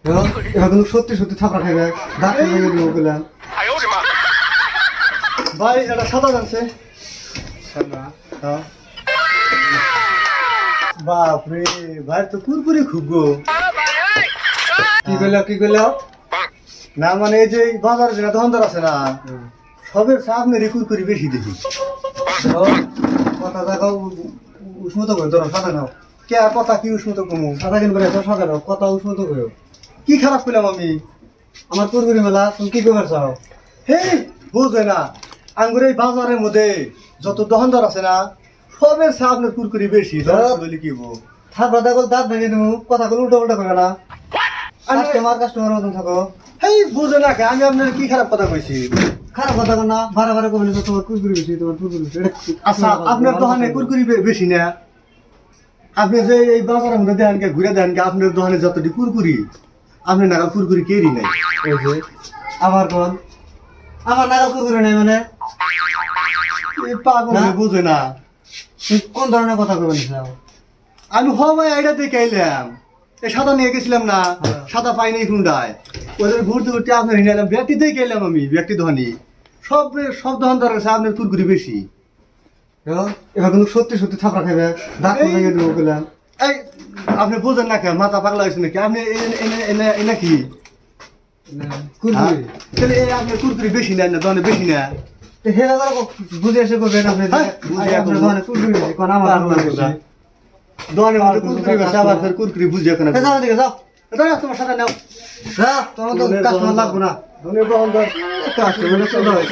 এবার কিন্তু সত্যি সত্যি থাপড়া খাইবে দাঁত ভেঙে দিব বললাম ভাই এটা সাদা জানছে বাপরে ভাই তো কুরকুরি খুব গো কি করলো না মানে এই যে বাজারে যেটা দোকানদার আছে না সবের সামনে কুরকুরি বেশি দেখি কথা দেখো উষ্ণত করে ধরো সাদা নাও কে আর কথা কি উষ্ণত কমু সাদা কিন করে সাদা নাও কথা উষ্ণত করে কি খারাপ করলাম আমি আমার কুরকুরি মেলা তুমি কি করবার চাও হে বুঝে না আঙ্গুর এই বাজারের মধ্যে যত দোকানদার আছে না সবের সামনে কুরকুরি বেশি বলি কি বল থাপড়া দেখো দাঁত ভেঙে দেবো কথাগুলো উল্টা উল্টা করবে না কাস্টমার মতন থাকো হেই বুঝে না কে, আমি আপনার কি খারাপ কথা কইছি খারাপ কথা কর না বারে বারে কবে তোমার কুরকুরি বেশি তোমার কুরকুরি বেশি আচ্ছা আপনার দোকানে কুরকুরি বেশি না আপনি যে এই বাজারের মধ্যে দেখেন কে ঘুরে দেখেন কে আপনার দোকানে যতটি কুরকুরি আপনি নাগাল কুরকুরি কেরি নাই এই যে আবার কোন আমার নাগাল কুরকুরি নাই মানে এই পাগল না? বুঝে না তুমি কোন ধরনের কথা কবে নিছিলাম আমি হবাই আইডা দেখে আইলাম এই সাদা নিয়ে গেছিলাম না সাদা পাইনি খুন্ডায় ওদের ঘুরতে ঘুরতে আপনার হিনে এলাম ব্যক্তি দেখে এলাম আমি ব্যক্তি দোকানি সব দোকানদার আছে আপনার কুরকুরি বেশি এবার কিন্তু সত্যি সত্যি থাপড়া খাইবে দাঁত ভেঙে দেবো বললাম এই আপনি বুঝেন না কেন মাথা পাগলা হয়েছে নাকি আপনি এনে কি কুরকুরি তাহলে এই আপনার কুরকুরি বেশি নেন না দোকানে বেশি না হেরা যারা বুঝে এসে করবেন আপনি হ্যাঁ, বুঝে আপনার দোকানে কুরকুরি বেশি কোন আমার কুরকুরি বেশি দোকানের মধ্যে কুরকুরি বেশি আবার ফের কুরকুরি বুঝে কেন যাও দিকে যাও তোমার সাথে নাও যাও তোমার তো কাস্টমার লাগবো না ধন্যবাদ কাস্টমার